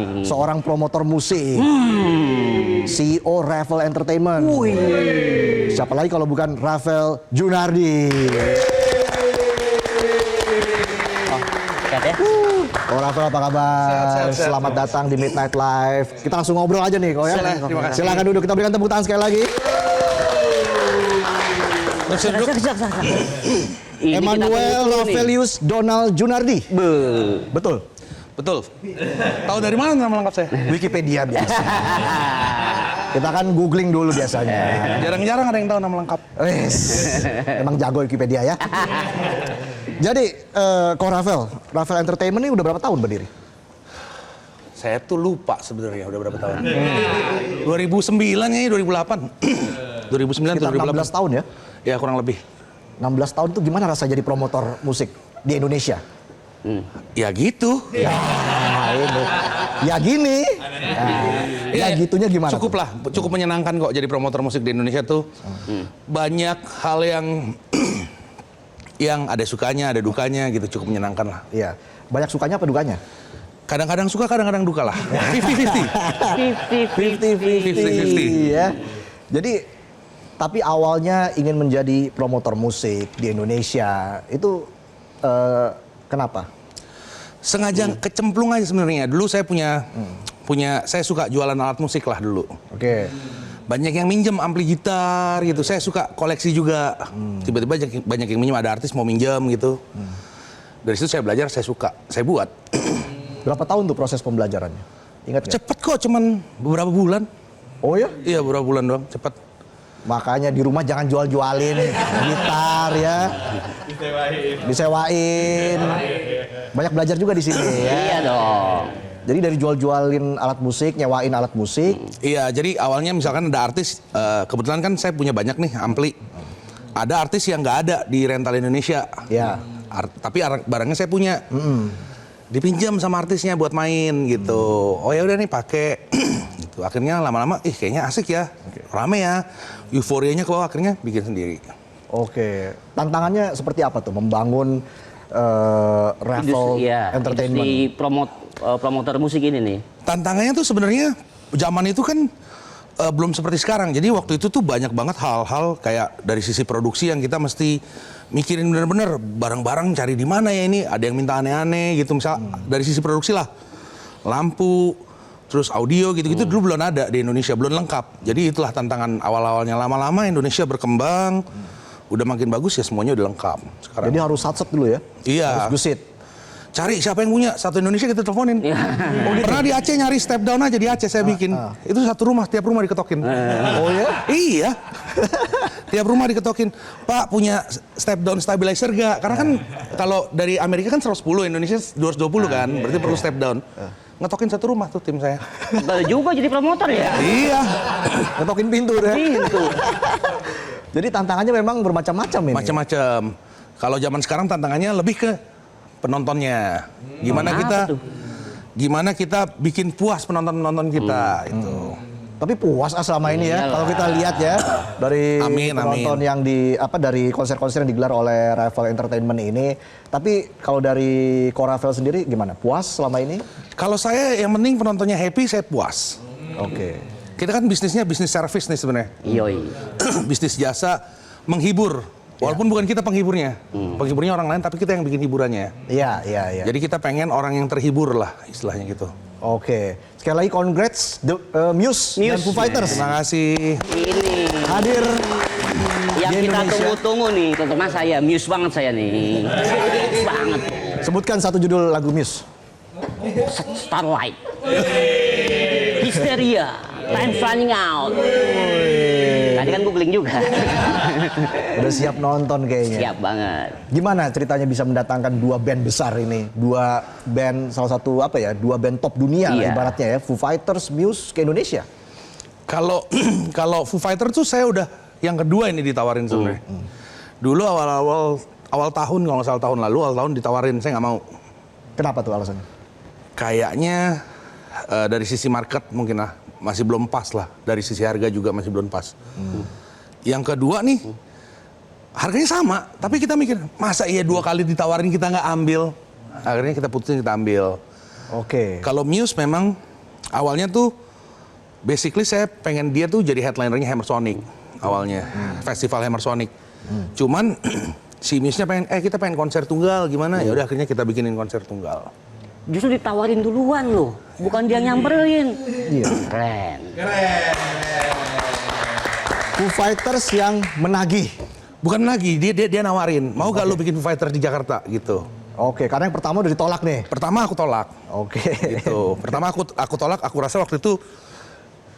nih? Seorang promotor musik. CEO Ravel Entertainment. Siapa lagi kalau bukan Ravel Junardi. Sehat ya? Oh Ravel, apa kabar? Sehat. Selamat datang di Midnight Live. Kita langsung ngobrol aja nih kok ya. Terima kasih. Silakan duduk, kita berikan tepuk tangan sekali lagi. Ini kita Emmanuel tunggu nih. Ravelius Donald Junardi. Betul. Betul. Tahu dari mana nama lengkap saya? Wikipedia biasa. Kita kan googling dulu biasanya. Jarang-jarang ada yang tahu nama lengkap. Wes, emang jago Wikipedia ya. Jadi, kok Ravel Entertainment ini udah berapa tahun berdiri? Saya tuh lupa sebenarnya udah berapa tahun. 2009 ya, 2008. 2009 Sekitar 2008. 16 tahun ya? Ya kurang lebih. 16 tahun itu gimana rasa jadi promotor musik di Indonesia? Ya gitu. Ini. Ya gini. Ya gitunya gimana? Cukup lah, cukup menyenangkan kok jadi promotor musik di Indonesia tuh. Banyak hal yang yang ada sukanya, ada dukanya gitu, cukup menyenangkan lah. Iya. Banyak sukanya apa dukanya? Kadang-kadang suka, kadang-kadang duka lah. 50-50. 50-50 ya. Jadi, tapi awalnya ingin menjadi promotor musik di Indonesia, itu kenapa? Sengaja kecemplung aja sebenarnya. Dulu saya punya saya suka jualan alat musik lah dulu. Oke. Banyak yang minjem ampli gitar gitu. Saya suka koleksi juga. Tiba-tiba banyak yang minjem, ada artis mau minjem gitu. Dari situ saya belajar, saya suka, saya buat. Berapa tahun tuh proses pembelajarannya? Ingat nggak? Cepet kok, cuman beberapa bulan. Oh ya? Iya, beberapa bulan doang, cepet. Makanya di rumah jangan jual-jualin gitar ya. Disewain. Banyak belajar juga di sini ya. Iya dong. Jadi dari jual-jualin alat musik, nyewain alat musik. Iya, jadi awalnya misalkan ada artis, kebetulan kan saya punya banyak nih ampli. Ada artis yang nggak ada di rental Indonesia. Ya. Tapi barangnya saya punya. Dipinjam sama artisnya buat main gitu. Oh ya udah nih pakai. Gitu. Akhirnya lama-lama, kayaknya asik ya, rame ya. Euforianya ke bawah, akhirnya bikin sendiri. Oke. Tantangannya seperti apa tuh membangun Ravel Entertainment? Industri promotor musik ini nih. Tantangannya tuh sebenarnya zaman itu kan belum seperti sekarang. Jadi waktu itu tuh banyak banget hal-hal kayak dari sisi produksi yang kita mesti mikirin bener-bener barang-barang cari di mana ya ini. Ada yang minta aneh-aneh gitu. Misal dari sisi produksi lah, lampu, terus audio gitu-gitu dulu belum ada di Indonesia, belum lengkap. Jadi itulah tantangan awal-awalnya. Lama-lama Indonesia berkembang, udah makin bagus ya semuanya udah lengkap sekarang. Jadi harus satset dulu ya? Iya. Harus gesit? Cari siapa yang punya, satu Indonesia kita teleponin. Pernah di Aceh nyari step down aja di Aceh saya bikin. Itu satu rumah, tiap rumah diketokin. Oh ya? Iya. Tiap rumah diketokin. Pak punya step down stabilizer gak? Karena kan kalau dari Amerika kan 110, Indonesia 220 kan. Berarti perlu step down. Ngetokin satu rumah tuh tim saya. Baru juga jadi promotor ya? Iya. Ngetokin pintu deh. Pintu. Jadi tantangannya memang bermacam-macam ini. Macam-macam. Kalau zaman sekarang tantangannya lebih ke penontonnya. Gimana kita bikin puas penonton-penonton kita itu. Tapi puas selama ini ya, kalau kita lihat ya dari penonton yang dari konser-konser yang digelar oleh Ravel Entertainment ini. Tapi kalau dari Ko Ravel sendiri gimana? Puas selama ini? Kalau saya yang penting penontonnya happy, saya puas. Oke. Kita kan bisnisnya bisnis service nih sebenarnya. Yoi. Bisnis jasa menghibur. Walaupun bukan kita penghiburnya. Penghiburnya orang lain tapi kita yang bikin hiburannya. Iya. Jadi kita pengen orang yang terhibur lah istilahnya gitu. Oke. Sekali lagi congrats Muse dan Foo Fighters. Terima kasih. Ini Hadir yang di kita Indonesia. tunggu-tunggu nih, terutama saya, Muse banget saya nih. Muse banget. Sebutkan satu judul lagu Muse. Starlight. Hysteria. Time's running out. Tadi kan googling juga. Udah siap nonton kayaknya. Siap banget. Gimana ceritanya bisa mendatangkan dua band besar ini? Dua band dua band top dunia lah ibaratnya ya. Foo Fighters, Muse ke Indonesia. Kalau Foo Fighters tuh saya udah yang kedua ini ditawarin sebenarnya. Dulu awal tahun kalau nggak salah tahun lalu awal tahun ditawarin, saya nggak mau. Kenapa tuh alasannya? Kayaknya dari sisi market mungkin lah masih belum pas lah, dari sisi harga juga masih belum pas. Yang kedua nih harganya sama, tapi kita mikir masa iya 2 kali ditawarin kita nggak ambil. Akhirnya kita putusin kita ambil. Oke. Kalau Muse memang Awalnya tuh basically saya pengen dia tuh jadi headlinernya Hammer Sonic awalnya, festival Hammer Sonic. Cuman si Muse-nya pengen, kita pengen konser tunggal gimana? Ya udah akhirnya kita bikinin konser tunggal. Justru ditawarin duluan loh, bukan dia nyamperin. Iya. Keren. Foo Fighters yang menagih. Bukan lagi, dia nawarin, mau gak lu bikin Foo Fighters di Jakarta gitu. Oke, karena yang pertama udah ditolak nih. Pertama aku tolak. Oke. Gitu. Pertama aku tolak, aku rasa waktu itu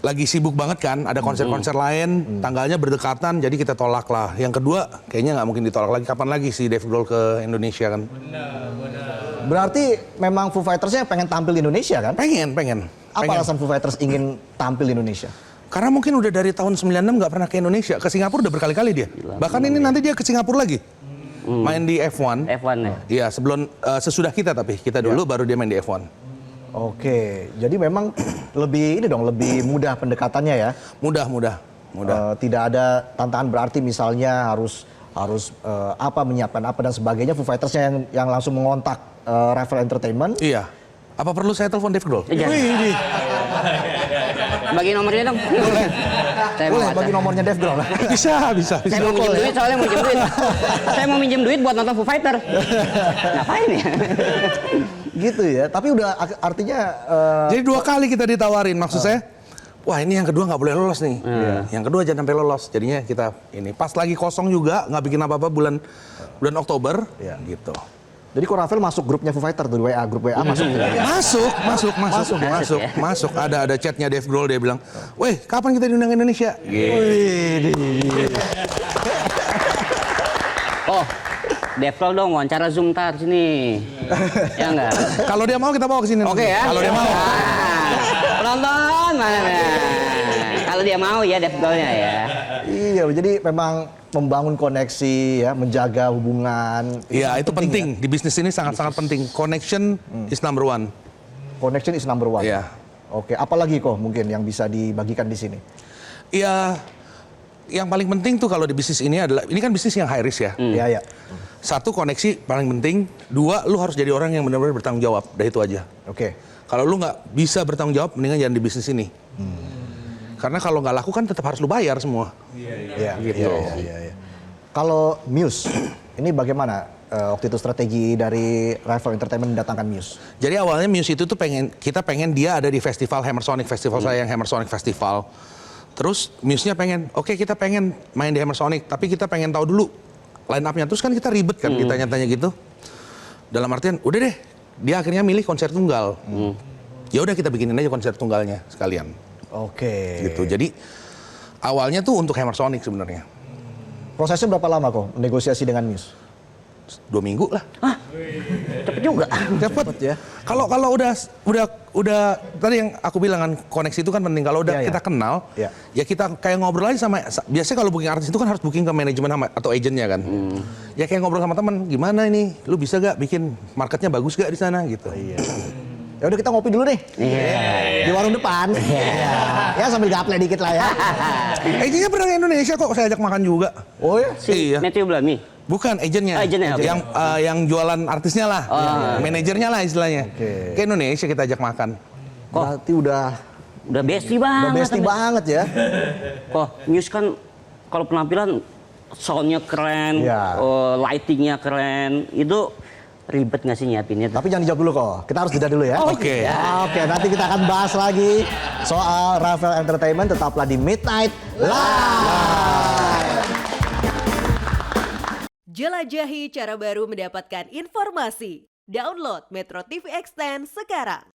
lagi sibuk banget kan, ada konser-konser lain, tanggalnya berdekatan, jadi kita tolak lah. Yang kedua, kayaknya nggak mungkin ditolak lagi. Kapan lagi si Dave Grohl ke Indonesia kan? Berarti memang Foo Fighters-nya pengen tampil di Indonesia kan? Pengen. Apa alasan Foo Fighters ingin tampil di Indonesia? Karena mungkin udah dari tahun 96 nggak pernah ke Indonesia. Ke Singapura udah berkali-kali dia. Bahkan ini nanti dia ke Singapura lagi. Main di F1. F1 ya. Iya, sesudah kita tapi. Kita dulu baru dia main di F1. Oke, jadi memang lebih mudah pendekatannya ya. Mudah. Tidak ada tantangan berarti misalnya harus menyiapkan apa dan sebagainya. Foo Fighters-nya yang langsung mengontak Ravel Entertainment. Iya. Apa perlu saya telepon Dave Grohl? Iya. Bagi nomornya dong. Saya mau Boleh WhatsApp. bagi nomornya Dave Grohl. Bisa. Saya mau minjem duit, soalnya mau minjem duit. Saya mau minjem duit buat nonton Foo Fighter. Ngapain ya? Gitu ya. Tapi udah artinya Jadi 2 kali kita ditawarin, maksud saya, wah ini yang kedua nggak boleh lolos nih. Yang kedua jangan sampai lolos. Jadinya kita ini pas lagi kosong juga, nggak bikin apa-apa bulan Oktober, gitu. jadi kok Ravel masuk grupnya Foo Fighter tuh, grup WA masuk. Masuk. Ada chatnya Dave Grohl, dia bilang, weh kapan kita diundang ke Indonesia? Oh, Dave Grohl dong wawancara Zoom tar sini. Ya enggak? Kalau dia mau kita bawa ke sini. Oke ya. Kalau dia mau. Penonton mana? Kalau dia mau ya Dave Grohl-nya ya. Iya, jadi memang membangun koneksi ya, menjaga hubungan. Iya, itu penting. Di bisnis ini sangat-sangat penting. Connection is number one. Connection is number one. Iya. Oke, apalagi kok mungkin yang bisa dibagikan di sini? Iya, yang paling penting tuh kalau di bisnis ini adalah, ini kan bisnis yang high risk ya. Iya. 1, koneksi paling penting. 2, lu harus jadi orang yang benar-benar bertanggung jawab. Udah itu aja. Oke. Kalau lu nggak bisa bertanggung jawab, mendingan jangan di bisnis ini. Karena kalau nggak laku kan tetap harus lu bayar semua. Iya. Gitu. Iya. Kalau Muse, ini bagaimana waktu itu strategi dari Ravel Entertainment mendatangkan Muse? Jadi awalnya Muse itu tuh kita pengen dia ada di festival Hammer Sonic, festival saya yang Hammer Sonic Festival. Terus Muse-nya pengen, oke kita pengen main di Hammer Sonic, tapi kita pengen tahu dulu line up-nya. Terus kan kita ribet kan, ditanya-tanya gitu. Dalam artian, udah deh, dia akhirnya milih konser tunggal. Ya udah kita bikinin aja konser tunggalnya sekalian. Oke. Gitu. Jadi awalnya tuh untuk Hammer Sonic sebenarnya. Prosesnya berapa lama kok negosiasi dengan Muse? 2 minggu lah. Cepet juga. Cepet ya. Kalau udah tadi yang aku bilang kan, koneksi itu kan penting. Kalau udah Iya. kita kenal, Iya. ya kita kayak ngobrol aja sama. Biasanya kalau booking artis itu kan harus booking ke manajemen atau agentnya kan. Ya kayak ngobrol sama teman, gimana ini? Lu bisa gak bikin marketnya bagus gak di sana gitu? Iya. Ya udah kita ngopi dulu nih. Di warung depan. Ya sambil gaple dikit lah ya. Agentnya pernah ke Indonesia kok, saya ajak makan juga. Oh ya? Iya. Matthew Blami. Bukan, agentnya. Agentnya, oke. Yang jualan artisnya lah. Manajernya lah istilahnya. Oke. Ke Indonesia kita ajak makan. Berarti udah Bestie banget. bestie banget ya. Kok Muse kan kalau penampilan soundnya keren, Iya. lightingnya keren, itu ribet nggak sih nyiapinnya? Tapi jangan dijawab dulu kok. Kita harus jeda dulu ya. Oke. Oke, nanti kita akan bahas lagi soal Ravel Entertainment. Tetaplah di Midnight Live. Jelajahi cara baru mendapatkan informasi. Download Metro TV Extend sekarang.